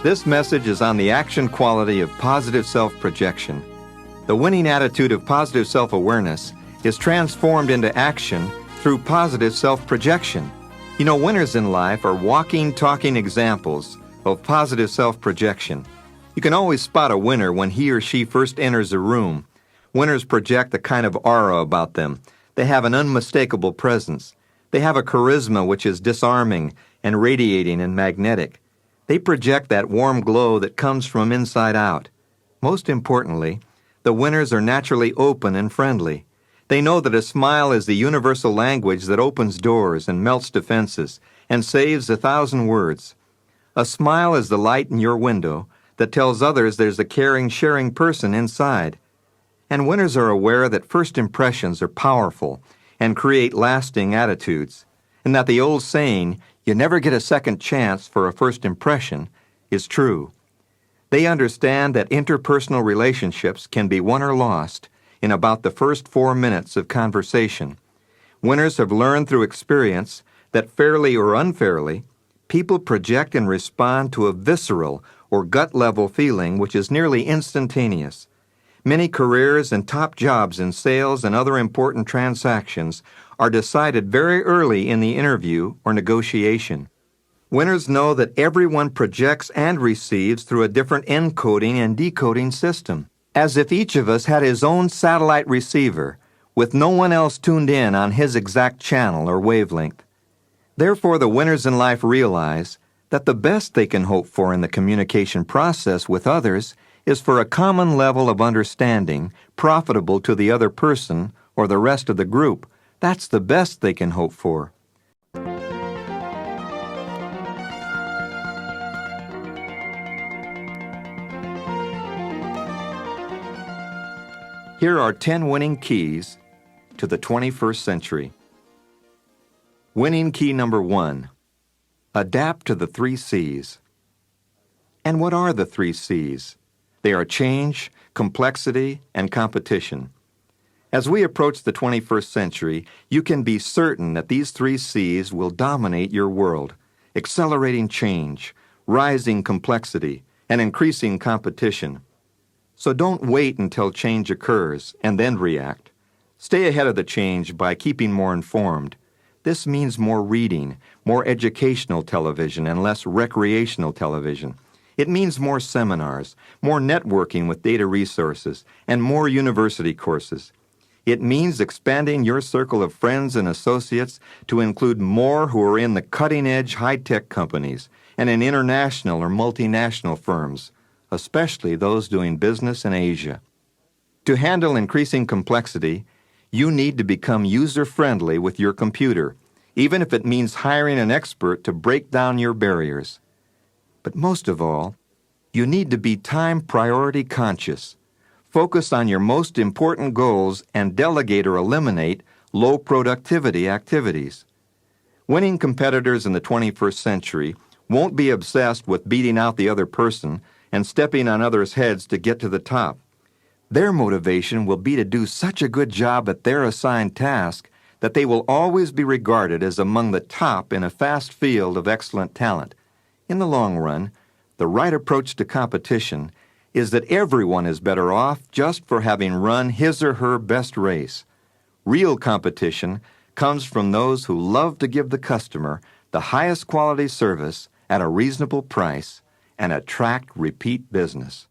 This message is on the action quality of positive self-projection. The winning attitude of positive self-awareness is transformed into action through positive self-projection. You know, winners in life are walking, talking examples of positive self-projection. You can always spot a winner when he or she first enters a room. Winners project a kind of aura about them. They have an unmistakable presence. They have a charisma which is disarming and radiating and magnetic. They project that warm glow that comes from inside out. Most importantly, the winners are naturally open and friendly. They know that a smile is the universal language that opens doors and melts defenses and saves 1,000 words. A smile is the light in your window that tells others there's a caring, sharing person inside. And winners are aware that first impressions are powerful and create lasting attitudes, and that the old saying, "You never get a second chance for a first impression," is true. They understand that interpersonal relationships can be won or lost in about the first 4 minutes of conversation. Winners have learned through experience that fairly or unfairly, people project and respond to a visceral or gut-level feeling which is nearly instantaneous. Many careers and top jobs in sales and other important transactions are decided very early in the interview or negotiation. Winners know that everyone projects and receives through a different encoding and decoding system, as if each of us had his own satellite receiver, with no one else tuned in on his exact channel or wavelength. Therefore, the winners in life realize that the best they can hope for in the communication process with others is for a common level of understanding profitable to the other person or the rest of the group. That's the best they can hope for. Here are 10 winning keys to the 21st century. Winning key number 1. Adapt to the 3 C's. And what are the 3 C's? They are change, complexity, and competition. As we approach the 21st century, you can be certain that these 3 C's will dominate your world: accelerating change, rising complexity, and increasing competition. So don't wait until change occurs and then react. Stay ahead of the change by keeping more informed. This means more reading, more educational television, and less recreational television. It means more seminars, more networking with data resources, and more university courses. It means expanding your circle of friends and associates to include more who are in the cutting-edge high-tech companies and in international or multinational firms, especially those doing business in Asia. To handle increasing complexity, you need to become user-friendly with your computer, even if it means hiring an expert to break down your barriers. But most of all, you need to be time priority conscious. Focus on your most important goals and delegate or eliminate low productivity activities. Winning competitors in the 21st century won't be obsessed with beating out the other person and stepping on others' heads to get to the top. Their motivation will be to do such a good job at their assigned task that they will always be regarded as among the top in a vast field of excellent talent. In the long run, the right approach to competition is that everyone is better off just for having run his or her best race. Real competition comes from those who love to give the customer the highest quality service at a reasonable price and attract repeat business.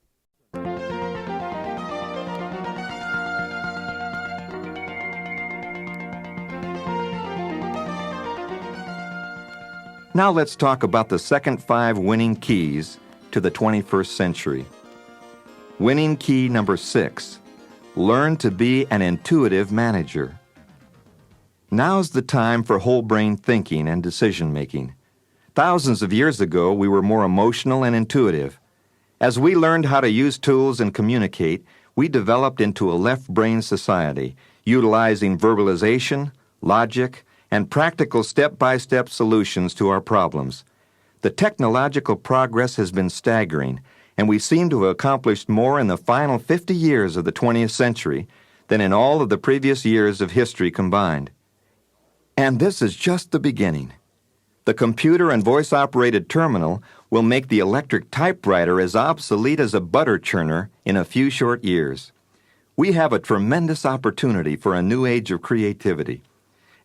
Now let's talk about the second 5 winning keys to the 21st century. Winning key number 6. Learn to be an intuitive manager. Now's the time for whole-brain thinking and decision-making. Thousands of years ago, we were more emotional and intuitive. As we learned how to use tools and communicate, we developed into a left-brain society, utilizing verbalization, logic, and practical step-by-step solutions to our problems. The technological progress has been staggering, and we seem to have accomplished more in the final 50 years of the 20th century than in all of the previous years of history combined. And this is just the beginning. The computer and voice-operated terminal will make the electric typewriter as obsolete as a butter churner in a few short years. We have a tremendous opportunity for a new age of creativity.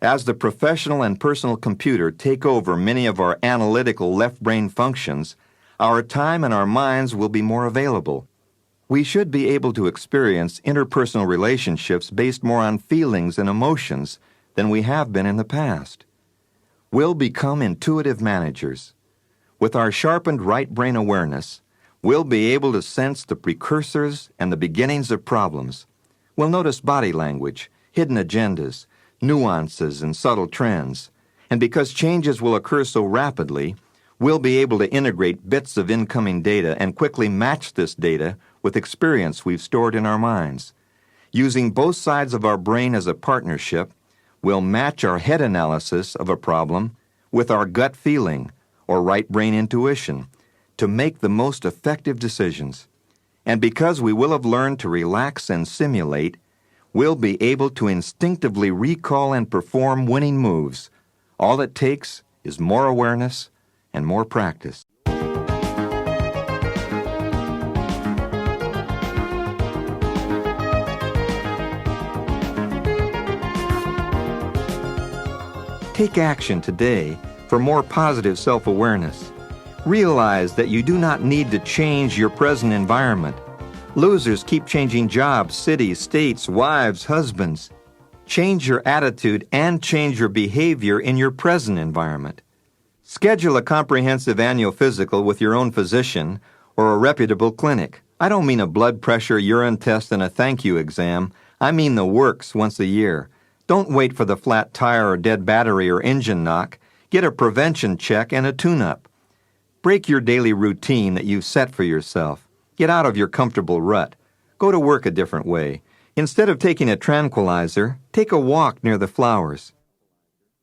As the professional and personal computer take over many of our analytical left brain functions, our time and our minds will be more available. We should be able to experience interpersonal relationships based more on feelings and emotions than we have been in the past. We'll become intuitive managers. With our sharpened right brain awareness, we'll be able to sense the precursors and the beginnings of problems. We'll notice body language, hidden agendas, nuances, and subtle trends. And because changes will occur so rapidly, we'll be able to integrate bits of incoming data and quickly match this data with experience we've stored in our minds. Using both sides of our brain as a partnership, we'll match our head analysis of a problem with our gut feeling or right brain intuition to make the most effective decisions. And because we will have learned to relax and simulate, we'll be able to instinctively recall and perform winning moves. All it takes is more awareness and more practice. Take action today for more positive self-awareness. Realize that you do not need to change your present environment. Losers keep changing jobs, cities, states, wives, husbands. Change your attitude and change your behavior in your present environment. Schedule a comprehensive annual physical with your own physician or a reputable clinic. I don't mean a blood pressure, urine test, and a thank you exam. I mean the works once a year. Don't wait for the flat tire or dead battery or engine knock. Get a prevention check and a tune-up. Break your daily routine that you've set for yourself. Get out of your comfortable rut. Go to work a different way. Instead of taking a tranquilizer, take a walk near the flowers.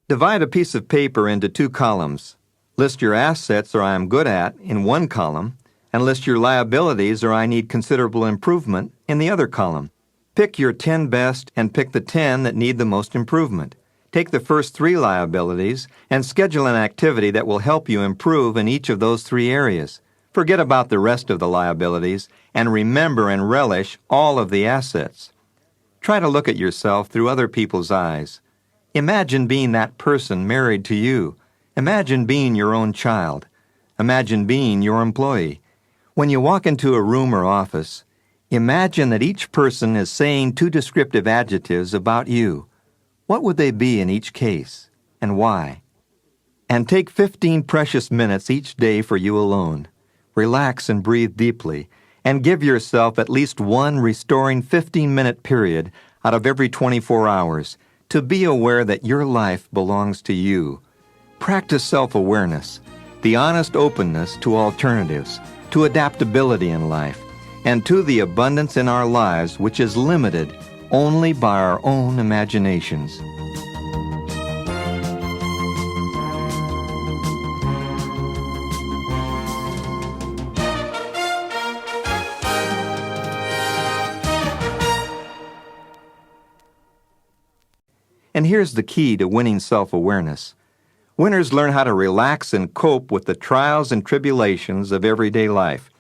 Divide a piece of paper into 2 columns. List your assets or I am good at in one column, and list your liabilities or I need considerable improvement in the other column. Pick your 10 best and pick the 10 that need the most improvement. Take the first 3 liabilities and schedule an activity that will help you improve in each of those 3 areas. Forget about the rest of the liabilities and remember and relish all of the assets. Try to look at yourself through other people's eyes. Imagine being that person married to you. Imagine being your own child. Imagine being your employee. When you walk into a room or office, imagine that each person is saying 2 descriptive adjectives about you. What would they be in each case, and why? And take 15 precious minutes each day for you alone. Relax and breathe deeply, and give yourself at least one restoring 15-minute period out of every 24 hours to be aware that your life belongs to you. Practice self-awareness, the honest openness to alternatives, to adaptability in life, and to the abundance in our lives which is limited only by our own imaginations. And here's the key to winning self-awareness. Winners learn how to relax and cope with the trials and tribulations of everyday life.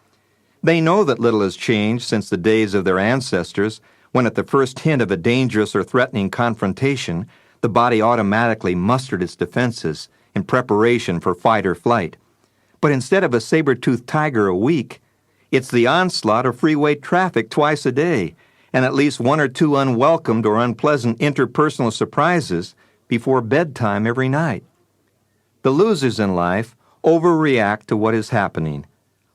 They know that little has changed since the days of their ancestors, when at the first hint of a dangerous or threatening confrontation, the body automatically mustered its defenses in preparation for fight or flight. But instead of a saber-toothed tiger a week, it's the onslaught of freeway traffic twice a day, and at least 1 or 2 unwelcomed or unpleasant interpersonal surprises before bedtime every night. The losers in life overreact to what is happening.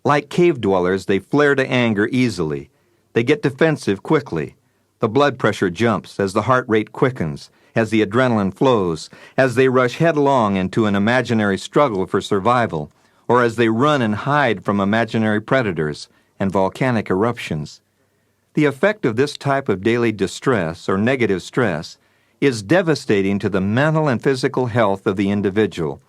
Like cave dwellers, they flare to anger easily. They get defensive quickly. The blood pressure jumps as the heart rate quickens, as the adrenaline flows, as they rush headlong into an imaginary struggle for survival, or as they run and hide from imaginary predators and volcanic eruptions. The effect of this type of daily distress or negative stress is devastating to the mental and physical health of the individual.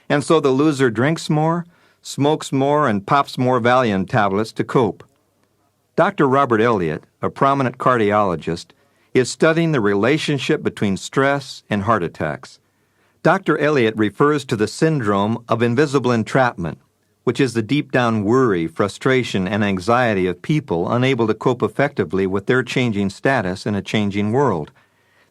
And so the loser drinks more, smokes more, and pops more Valium tablets to cope. Dr. Robert Elliott, a prominent cardiologist, is studying the relationship between stress and heart attacks. Dr. Elliott refers to the syndrome of invisible entrapment, which is the deep-down worry, frustration, and anxiety of people unable to cope effectively with their changing status in a changing world.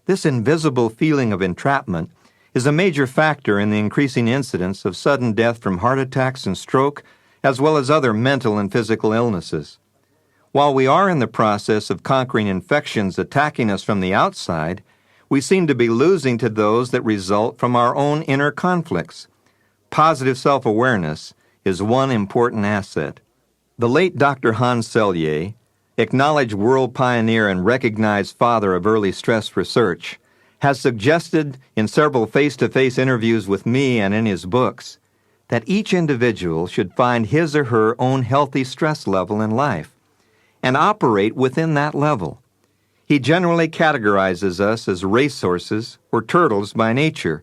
This invisible feeling of entrapment is a major factor in the increasing incidence of sudden death from heart attacks and stroke, as well as other mental and physical illnesses. While we are in the process of conquering infections attacking us from the outside, we seem to be losing to those that result from our own inner conflicts. Positive self-awareness is one important asset. The late Dr. Hans Selye, acknowledged world pioneer and recognized father of early stress research, has suggested in several face-to-face interviews with me and in his books that each individual should find his or her own healthy stress level in life and operate within that level. He generally categorizes us as racehorses or turtles by nature,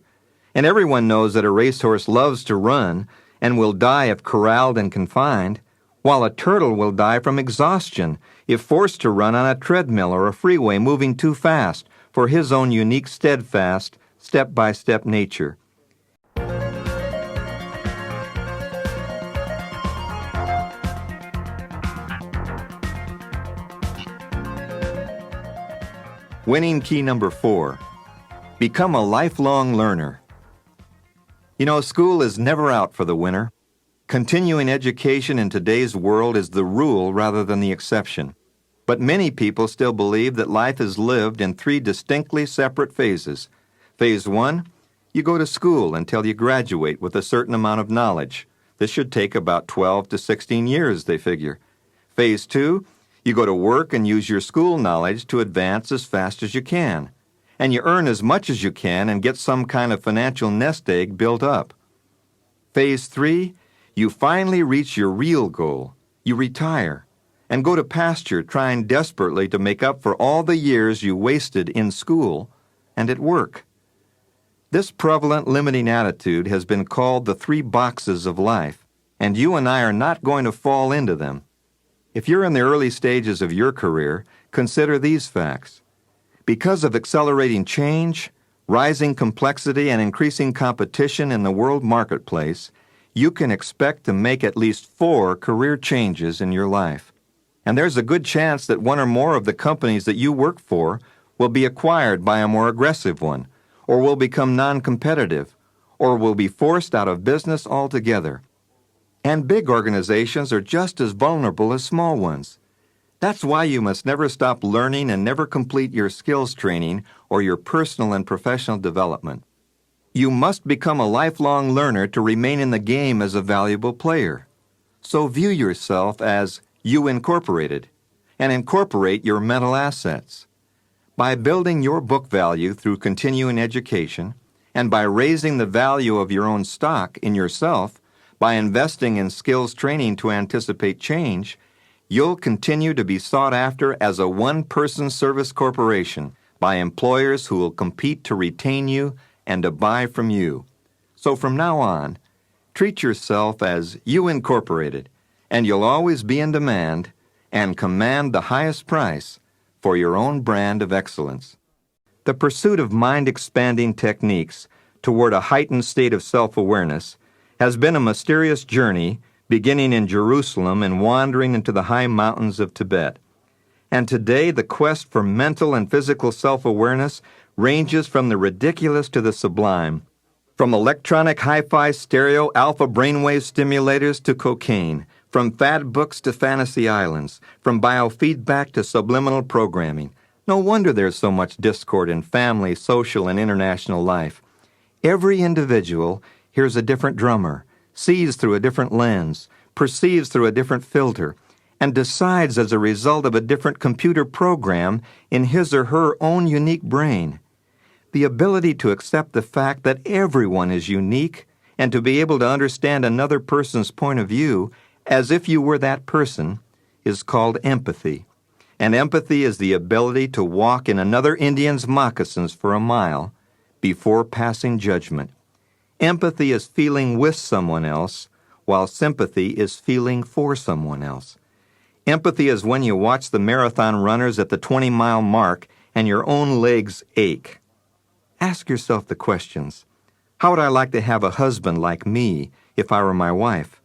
and everyone knows that a racehorse loves to run and will die if corralled and confined, while a turtle will die from exhaustion if forced to run on a treadmill or a freeway moving too fast for his own unique, steadfast, step-by-step nature. Winning key number 4. Become a lifelong learner. You know, school is never out for the winner. Continuing education in today's world is the rule rather than the exception. But many people still believe that life is lived in 3 distinctly separate phases. Phase 1, you go to school until you graduate with a certain amount of knowledge. This should take about 12 to 16 years, they figure. Phase 2, you go to work and use your school knowledge to advance as fast as you can. And you earn as much as you can and get some kind of financial nest egg built up. Phase 3, you finally reach your real goal. You retire and go to pasture trying desperately to make up for all the years you wasted in school and at work. This prevalent limiting attitude has been called the 3 boxes of life, and you and I are not going to fall into them. If you're in the early stages of your career, consider these facts. Because of accelerating change, rising complexity, and increasing competition in the world marketplace, you can expect to make at least 4 career changes in your life. And there's a good chance that one or more of the companies that you work for will be acquired by a more aggressive one, or will become non-competitive, or will be forced out of business altogether. And big organizations are just as vulnerable as small ones. That's why you must never stop learning and never complete your skills training or your personal and professional development. You must become a lifelong learner to remain in the game as a valuable player. So view yourself as you incorporated, and incorporate your mental assets. By building your book value through continuing education, and by raising the value of your own stock in yourself, by investing in skills training to anticipate change, you'll continue to be sought after as a one-person service corporation by employers who will compete to retain you and to buy from you. So from now on, treat yourself as you incorporated, and you'll always be in demand and command the highest price for your own brand of excellence. The pursuit of mind-expanding techniques toward a heightened state of self-awareness has been a mysterious journey beginning in Jerusalem and wandering into the high mountains of Tibet. And today, the quest for mental and physical self-awareness ranges from the ridiculous to the sublime, from electronic hi-fi stereo alpha brainwave stimulators to cocaine, from fad books to fantasy islands, from biofeedback to subliminal programming. No wonder there's so much discord in family, social, and international life. Every individual hears a different drummer, sees through a different lens, perceives through a different filter, and decides as a result of a different computer program in his or her own unique brain. The ability to accept the fact that everyone is unique and to be able to understand another person's point of view as if you were that person is called empathy. And empathy is the ability to walk in another Indian's moccasins for a mile before passing judgment. Empathy is feeling with someone else, while sympathy is feeling for someone else. Empathy is when you watch the marathon runners at the 20-mile mark and your own legs ache. Ask yourself the questions. How would I like to have a husband like me if I were my wife?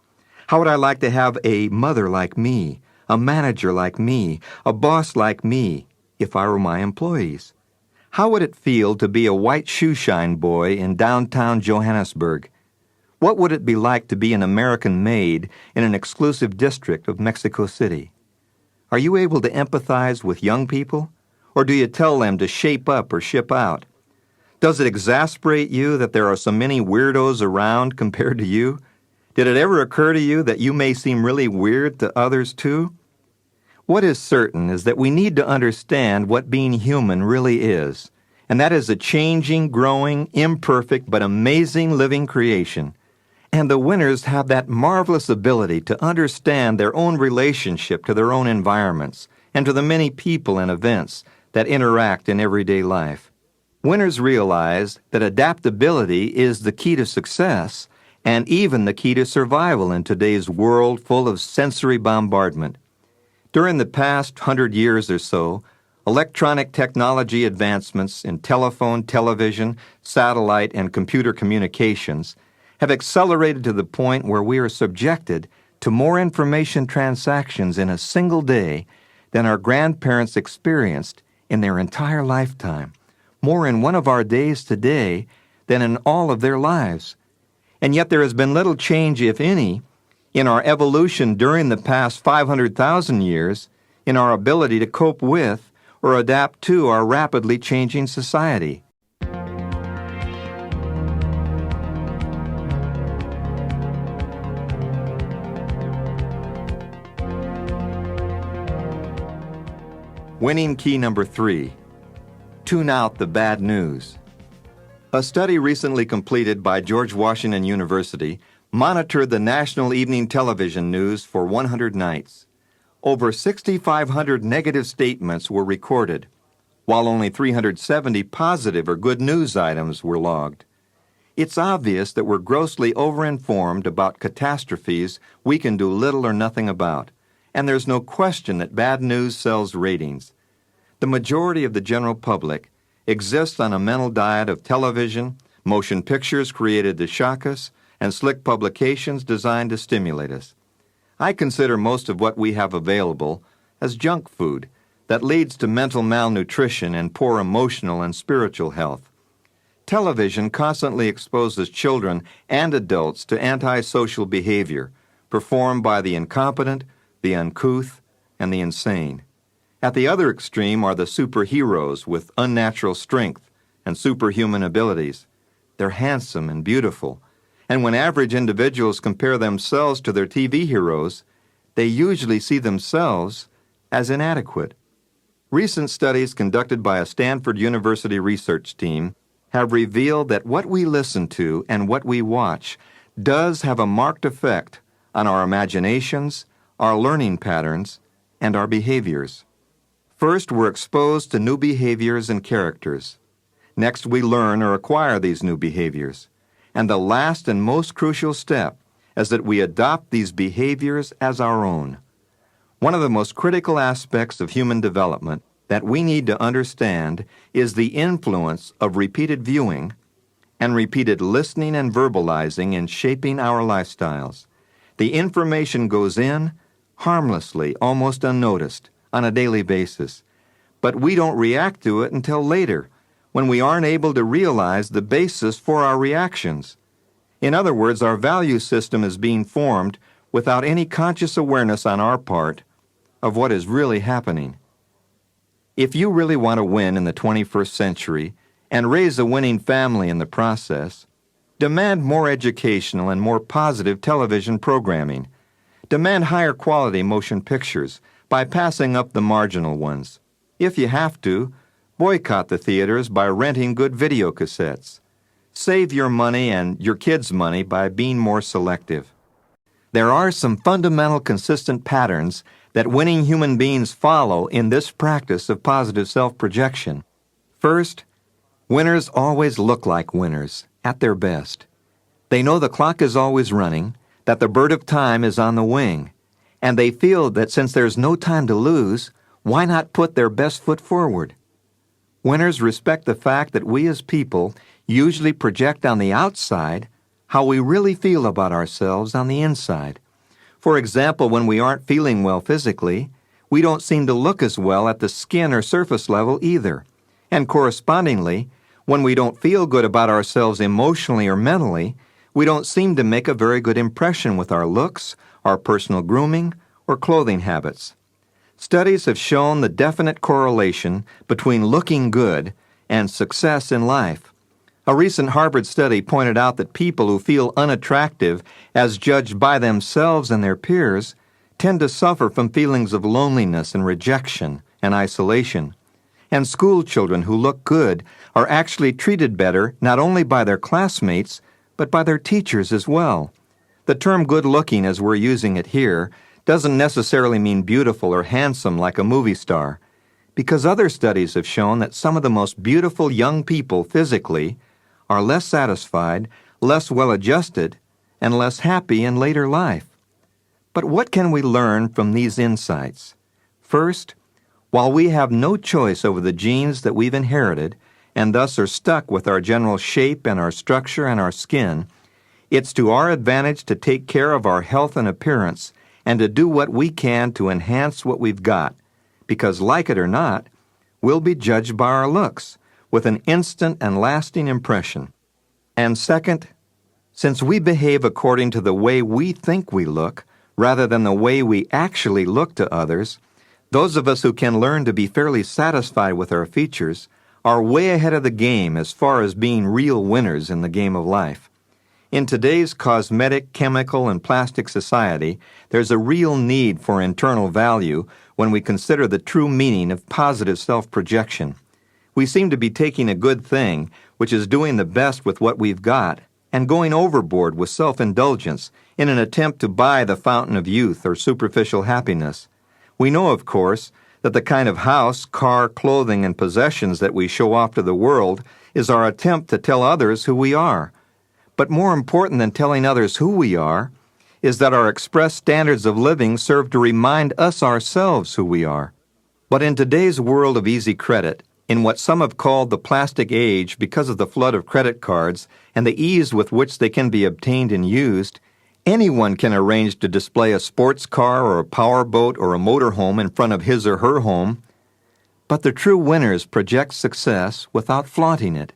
How would I like to have a mother like me, a manager like me, a boss like me if I were my employees? How would it feel to be a white shoeshine boy in downtown Johannesburg? What would it be like to be an American maid in an exclusive district of Mexico City? Are you able to empathize with young people? Or do you tell them to shape up or ship out? Does it exasperate you that there are so many weirdos around compared to you? Did it ever occur to you that you may seem really weird to others too? What is certain is that we need to understand what being human really is, and that is a changing, growing, imperfect, but amazing living creation. And the winners have that marvelous ability to understand their own relationship to their own environments and to the many people and events that interact in everyday life. Winners realize that adaptability is the key to success and even the key to survival in today's world full of sensory bombardment. During the past 100 years or so, electronic technology advancements in telephone, television, satellite, and computer communications have accelerated to the point where we are subjected to more information transactions in a single day than our grandparents experienced in their entire lifetime, more in one of our days today than in all of their lives. And yet there has been little change, if any, in our evolution during the past 500,000 years in our ability to cope with or adapt to our rapidly changing society. Winning key number 3, tune out the bad news. A study recently completed by George Washington University monitored the national evening television news for 100 nights. Over 6,500 negative statements were recorded, while only 370 positive or good news items were logged. It's obvious that we're grossly overinformed about catastrophes we can do little or nothing about, and there's no question that bad news sells ratings. The majority of the general public exists on a mental diet of television, motion pictures created to shock us, and slick publications designed to stimulate us. I consider most of what we have available as junk food that leads to mental malnutrition and poor emotional and spiritual health. Television constantly exposes children and adults to antisocial behavior performed by the incompetent, the uncouth, and the insane. At the other extreme are the superheroes with unnatural strength and superhuman abilities. They're handsome and beautiful, and when average individuals compare themselves to their TV heroes, they usually see themselves as inadequate. Recent studies conducted by a Stanford University research team have revealed that what we listen to and what we watch does have a marked effect on our imaginations, our learning patterns, and our behaviors. First, we're exposed to new behaviors and characters. Next, we learn or acquire these new behaviors. And the last and most crucial step is that we adopt these behaviors as our own. One of the most critical aspects of human development that we need to understand is the influence of repeated viewing and repeated listening and verbalizing in shaping our lifestyles. The information goes in harmlessly, almost unnoticed, on a daily basis. But we don't react to it until later, when we aren't able to realize the basis for our reactions. In other words, our value system is being formed without any conscious awareness on our part of what is really happening. If you really want to win in the 21st century and raise a winning family in the process, demand more educational and more positive television programming. Demand higher quality motion pictures by passing up the marginal ones. If you have to, boycott the theaters by renting good video cassettes. Save your money and your kids' money by being more selective. There are some fundamental consistent patterns that winning human beings follow in this practice of positive self-projection. First, winners always look like winners, at their best. They know the clock is always running, that the bird of time is on the wing, and they feel that since there's no time to lose, why not put their best foot forward? Winners respect the fact that we as people usually project on the outside how we really feel about ourselves on the inside. For example, when we aren't feeling well physically, we don't seem to look as well at the skin or surface level either. And correspondingly, when we don't feel good about ourselves emotionally or mentally, we don't seem to make a very good impression with our looks, our personal grooming, or clothing habits. Studies have shown the definite correlation between looking good and success in life. A recent Harvard study pointed out that people who feel unattractive as judged by themselves and their peers tend to suffer from feelings of loneliness and rejection and isolation. And school children who look good are actually treated better not only by their classmates, but by their teachers as well. The term good-looking, as we're using it here, doesn't necessarily mean beautiful or handsome like a movie star, because other studies have shown that some of the most beautiful young people physically are less satisfied, less well-adjusted, and less happy in later life. But what can we learn from these insights? First, while we have no choice over the genes that we've inherited, and thus are stuck with our general shape and our structure and our skin, it's to our advantage to take care of our health and appearance and to do what we can to enhance what we've got, because like it or not, we'll be judged by our looks with an instant and lasting impression. And second, since we behave according to the way we think we look rather than the way we actually look to others, those of us who can learn to be fairly satisfied with our features are way ahead of the game as far as being real winners in the game of life. In today's cosmetic, chemical, and plastic society, there's a real need for internal value when we consider the true meaning of positive self-projection. We seem to be taking a good thing, which is doing the best with what we've got, and going overboard with self-indulgence in an attempt to buy the fountain of youth or superficial happiness. We know, of course, that the kind of house, car, clothing, and possessions that we show off to the world is our attempt to tell others who we are. But more important than telling others who we are is that our expressed standards of living serve to remind us ourselves who we are. But in today's world of easy credit, in what some have called the plastic age because of the flood of credit cards and the ease with which they can be obtained and used, anyone can arrange to display a sports car or a powerboat or a motorhome in front of his or her home. But the true winners project success without flaunting it.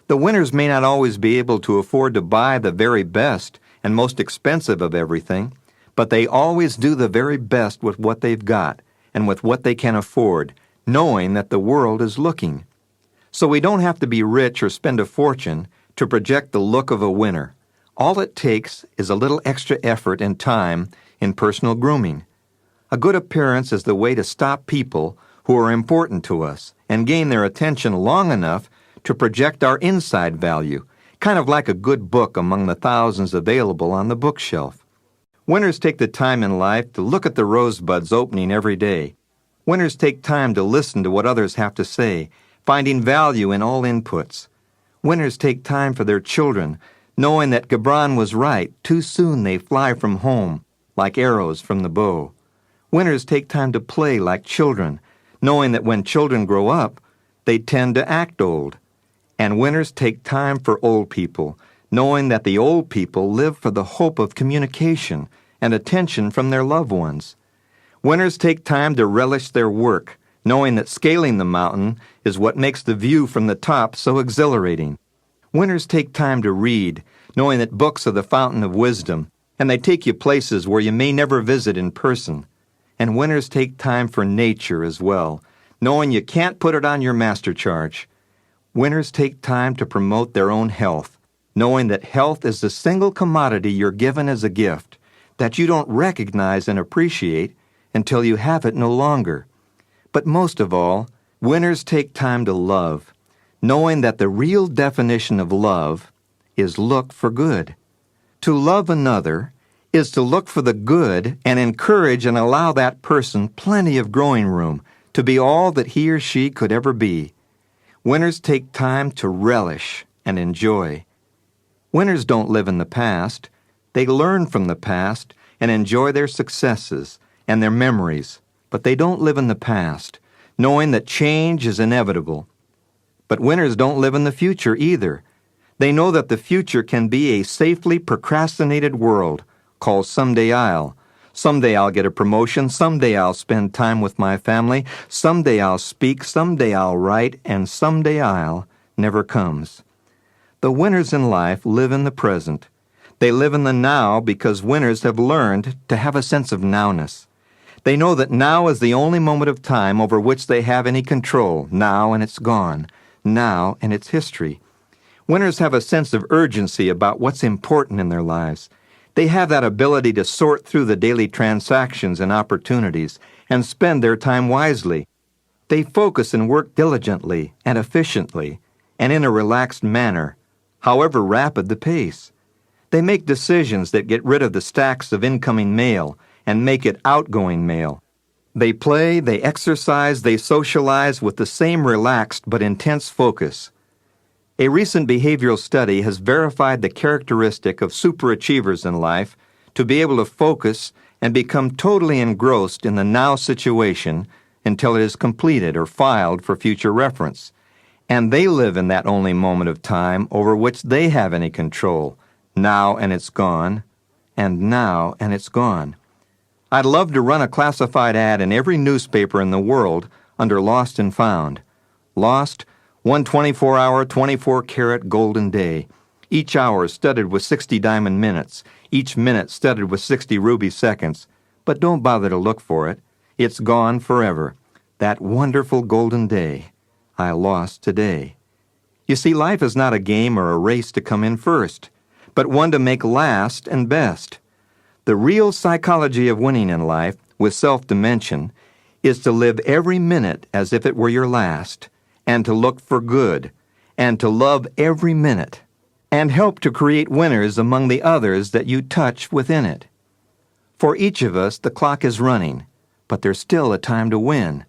The winners may not always be able to afford to buy the very best and most expensive of everything, but they always do the very best with what they've got and with what they can afford, knowing that the world is looking. So we don't have to be rich or spend a fortune to project the look of a winner. All it takes is a little extra effort and time in personal grooming. A good appearance is the way to stop people who are important to us and gain their attention long enough to project our inside value, kind of like a good book among the thousands available on the bookshelf. Winners take the time in life to look at the rosebuds opening every day. Winners take time to listen to what others have to say, finding value in all inputs. Winners take time for their children, knowing that Gibran was right, too soon they fly from home, like arrows from the bow. Winners take time to play like children, knowing that when children grow up, they tend to act old. And winners take time for old people, knowing that the old people live for the hope of communication and attention from their loved ones. Winners take time to relish their work, knowing that scaling the mountain is what makes the view from the top so exhilarating. Winners take time to read, knowing that books are the fountain of wisdom, and they take you places where you may never visit in person. And winners take time for nature as well, knowing you can't put it on your master charge. Winners take time to promote their own health, knowing that health is the single commodity you're given as a gift that you don't recognize and appreciate until you have it no longer. But most of all, winners take time to love, knowing that the real definition of love is look for good. To love another is to look for the good and encourage and allow that person plenty of growing room to be all that he or she could ever be. Winners take time to relish and enjoy. Winners don't live in the past. They learn from the past and enjoy their successes and their memories, but they don't live in the past, knowing that change is inevitable. But winners don't live in the future either, They know that the future can be a safely procrastinated world called someday I'll. Someday I'll get a promotion, someday I'll spend time with my family, someday I'll speak, someday I'll write, and someday I'll never comes. The winners in life live in the present. They live in the now because winners have learned to have a sense of nowness. They know that now is the only moment of time over which they have any control. Now and it's gone. Now and it's history. Winners have a sense of urgency about what's important in their lives. They have that ability to sort through the daily transactions and opportunities and spend their time wisely. They focus and work diligently and efficiently and in a relaxed manner, however rapid the pace. They make decisions that get rid of the stacks of incoming mail and make it outgoing mail. They play, they exercise, they socialize with the same relaxed but intense focus. A recent behavioral study has verified the characteristic of superachievers in life to be able to focus and become totally engrossed in the now situation until it is completed or filed for future reference. And they live in that only moment of time over which they have any control. Now and it's gone, and now and it's gone. I'd love to run a classified ad in every newspaper in the world under Lost and Found. Lost, one 24-hour, 24-karat golden day. Each hour studded with 60 diamond minutes. Each minute studded with 60 ruby seconds. But don't bother to look for it. It's gone forever. That wonderful golden day I lost today. You see, life is not a game or a race to come in first, but one to make last and best. The real psychology of winning in life, with self-dimension, is to live every minute as if it were your last, and to look for good, and to love every minute, and help to create winners among the others that you touch within it. For each of us, the clock is running, but there's still a time to win.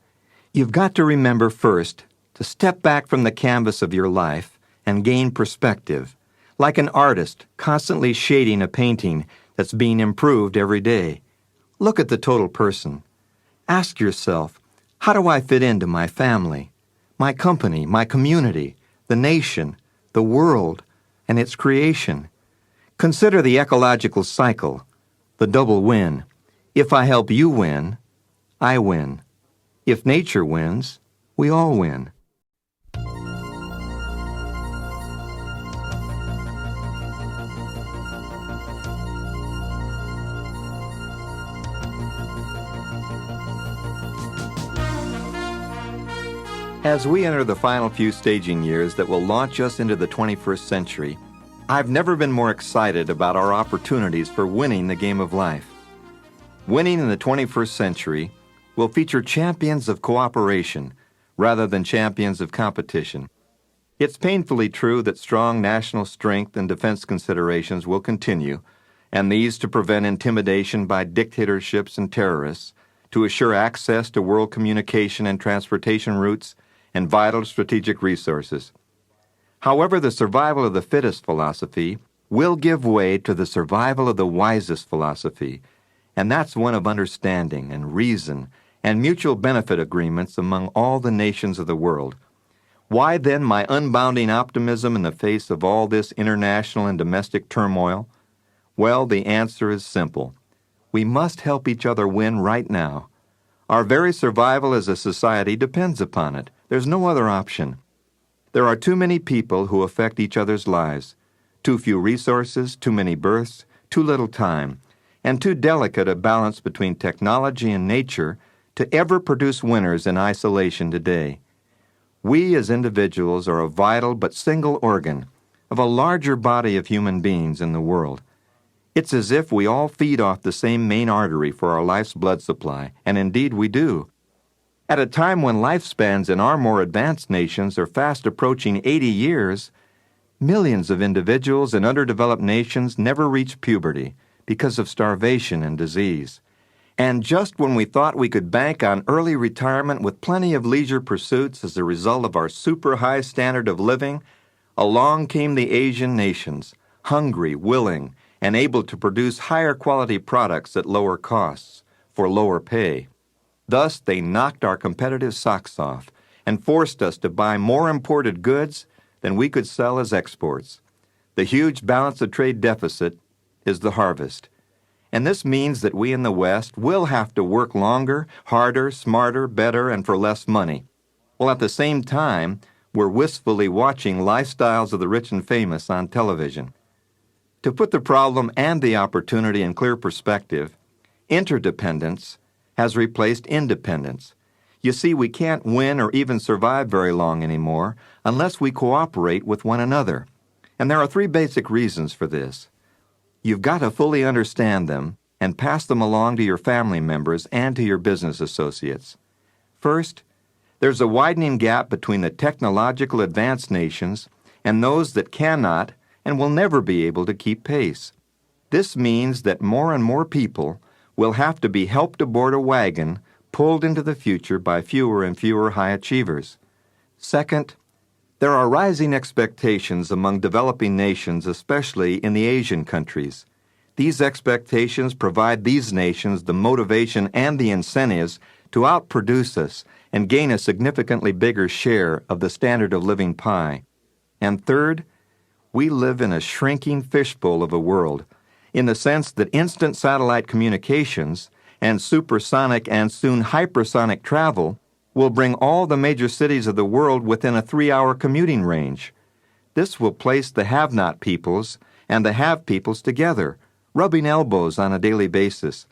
You've got to remember first to step back from the canvas of your life and gain perspective, like an artist constantly shading a painting that's being improved every day. Look at the total person. Ask yourself, how do I fit into my family, my company, my community, the nation, the world, and its creation? Consider the ecological cycle, the double win. If I help you win, I win. If nature wins, we all win. As we enter the final few staging years that will launch us into the 21st century, I've never been more excited about our opportunities for winning the game of life. Winning in the 21st century will feature champions of cooperation rather than champions of competition. It's painfully true that strong national strength and defense considerations will continue, and these to prevent intimidation by dictatorships and terrorists, to assure access to world communication and transportation routes, and vital strategic resources. However, the survival of the fittest philosophy will give way to the survival of the wisest philosophy, and that's one of understanding and reason and mutual benefit agreements among all the nations of the world. Why then my unbounding optimism in the face of all this international and domestic turmoil? Well, the answer is simple. We must help each other win right now. Our very survival as a society depends upon it. There's no other option. There are too many people who affect each other's lives, too few resources, too many births, too little time, and too delicate a balance between technology and nature to ever produce winners in isolation today. We as individuals are a vital but single organ of a larger body of human beings in the world. It's as if we all feed off the same main artery for our life's blood supply, and indeed we do. At a time when lifespans in our more advanced nations are fast approaching 80 years, millions of individuals in underdeveloped nations never reach puberty because of starvation and disease. And just when we thought we could bank on early retirement with plenty of leisure pursuits as a result of our super high standard of living, along came the Asian nations, hungry, willing, and able to produce higher quality products at lower costs, for lower pay. Thus, they knocked our competitive socks off and forced us to buy more imported goods than we could sell as exports. The huge balance of trade deficit is the harvest. And this means that we in the West will have to work longer, harder, smarter, better, and for less money. While at the same time, we're wistfully watching lifestyles of the rich and famous on television. To put the problem and the opportunity in clear perspective, interdependence has replaced independence. You see, we can't win or even survive very long anymore unless we cooperate with one another. And there are 3 basic reasons for this. You've got to fully understand them and pass them along to your family members and to your business associates. First, there's a widening gap between the technological advanced nations and those that cannot and will never be able to keep pace. This means that more and more people will have to be helped aboard a wagon pulled into the future by fewer and fewer high achievers. Second, there are rising expectations among developing nations, especially in the Asian countries. These expectations provide these nations the motivation and the incentives to outproduce us and gain a significantly bigger share of the standard of living pie. And third, we live in a shrinking fishbowl of a world, in the sense that instant satellite communications and supersonic and soon hypersonic travel will bring all the major cities of the world within a 3-hour commuting range. This will place the have-not peoples and the have peoples together, rubbing elbows on a daily basis.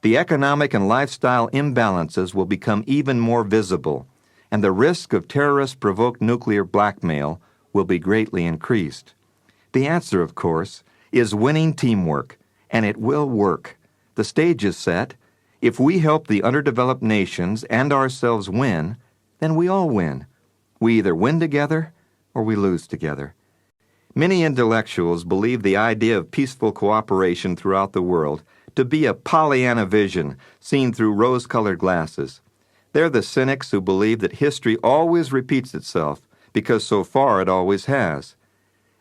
The economic and lifestyle imbalances will become even more visible, and the risk of terrorist-provoked nuclear blackmail will be greatly increased. The answer, of course, is winning teamwork, and it will work. The stage is set. If we help the underdeveloped nations and ourselves win, then we all win. We either win together or we lose together. Many intellectuals believe the idea of peaceful cooperation throughout the world to be a Pollyanna vision seen through rose-colored glasses. They're the cynics who believe that history always repeats itself because so far it always has.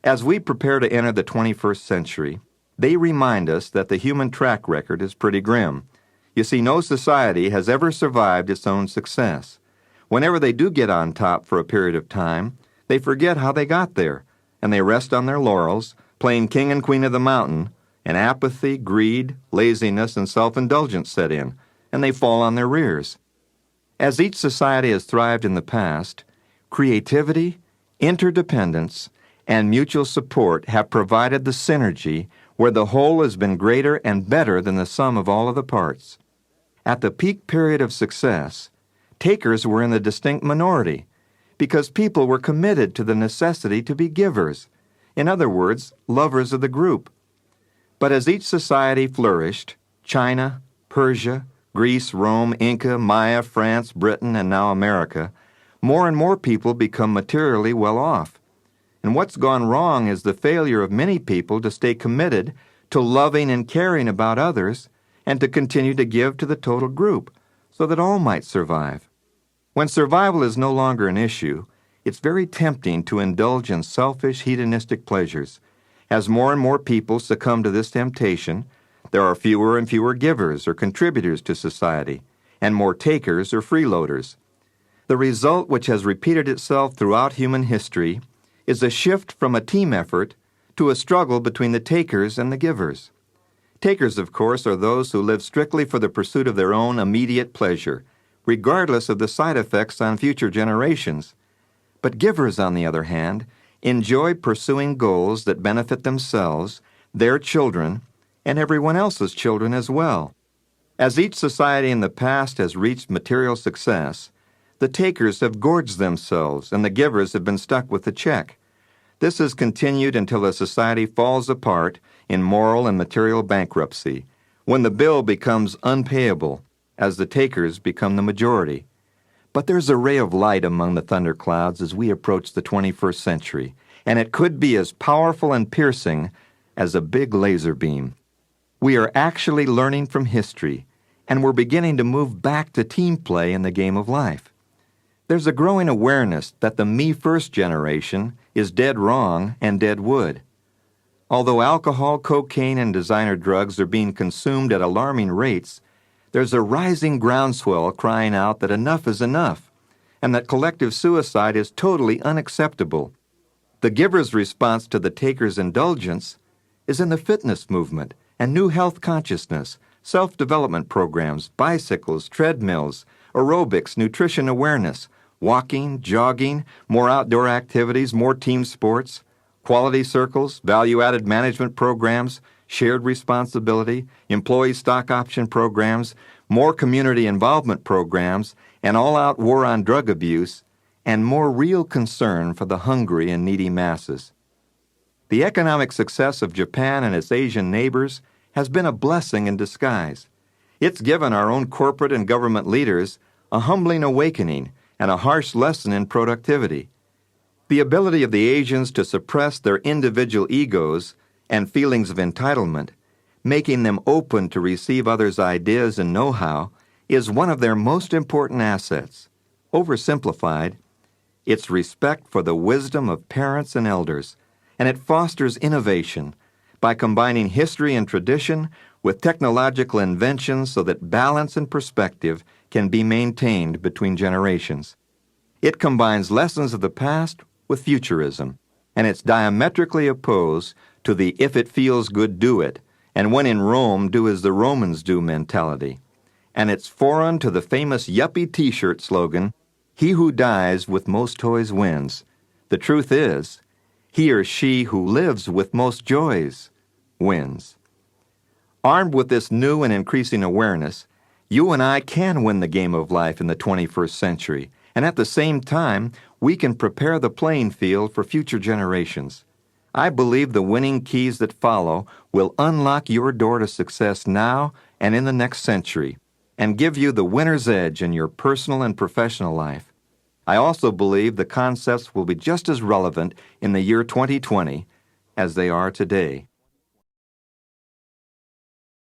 As we prepare to enter the 21st century, they remind us that the human track record is pretty grim. You see, no society has ever survived its own success. Whenever they do get on top for a period of time, they forget how they got there, and they rest on their laurels, playing king and queen of the mountain, and apathy, greed, laziness, and self-indulgence set in, and they fall on their rears. As each society has thrived in the past, creativity, interdependence, and mutual support have provided the synergy where the whole has been greater and better than the sum of all of the parts. At the peak period of success, takers were in the distinct minority because people were committed to the necessity to be givers, in other words, lovers of the group. But as each society flourished, China, Persia, Greece, Rome, Inca, Maya, France, Britain, and now America, more and more people become materially well off. And what's gone wrong is the failure of many people to stay committed to loving and caring about others and to continue to give to the total group so that all might survive. When survival is no longer an issue, it's very tempting to indulge in selfish, hedonistic pleasures. As more and more people succumb to this temptation, there are fewer and fewer givers or contributors to society, and more takers or freeloaders. The result, which has repeated itself throughout human history, is a shift from a team effort to a struggle between the takers and the givers. Takers, of course, are those who live strictly for the pursuit of their own immediate pleasure, regardless of the side effects on future generations. But givers, on the other hand, enjoy pursuing goals that benefit themselves, their children, and everyone else's children as well. As each society in the past has reached material success, the takers have gorged themselves and the givers have been stuck with the check. This has continued until a society falls apart in moral and material bankruptcy, when the bill becomes unpayable, as the takers become the majority. But there's a ray of light among the thunderclouds as we approach the 21st century, and it could be as powerful and piercing as a big laser beam. We are actually learning from history, and we're beginning to move back to team play in the game of life. There's a growing awareness that the me-first generation is dead wrong and dead wood. Although alcohol, cocaine, and designer drugs are being consumed at alarming rates, there's a rising groundswell crying out that enough is enough, and that collective suicide is totally unacceptable. The giver's response to the taker's indulgence is in the fitness movement and new health consciousness, self-development programs, bicycles, treadmills, aerobics, nutrition awareness, walking, jogging, more outdoor activities, more team sports, quality circles, value-added management programs, shared responsibility, employee stock option programs, more community involvement programs, an all-out war on drug abuse, and more real concern for the hungry and needy masses. The economic success of Japan and its Asian neighbors has been a blessing in disguise. It's given our own corporate and government leaders a humbling awakening and a harsh lesson in productivity. The ability of the Asians to suppress their individual egos and feelings of entitlement, making them open to receive others' ideas and know-how, is one of their most important assets. Oversimplified, it's respect for the wisdom of parents and elders, and it fosters innovation by combining history and tradition with technological inventions so that balance and perspective can be maintained between generations. It combines lessons of the past with futurism, and it's diametrically opposed to the if it feels good, do it, and when in Rome, do as the Romans do mentality. And it's foreign to the famous yuppie t-shirt slogan, he who dies with most toys wins. The truth is, he or she who lives with most joys wins. Armed with this new and increasing awareness, you and I can win the game of life in the 21st century, and at the same time, we can prepare the playing field for future generations. I believe the winning keys that follow will unlock your door to success now and in the next century, and give you the winner's edge in your personal and professional life. I also believe the concepts will be just as relevant in the year 2020 as they are today.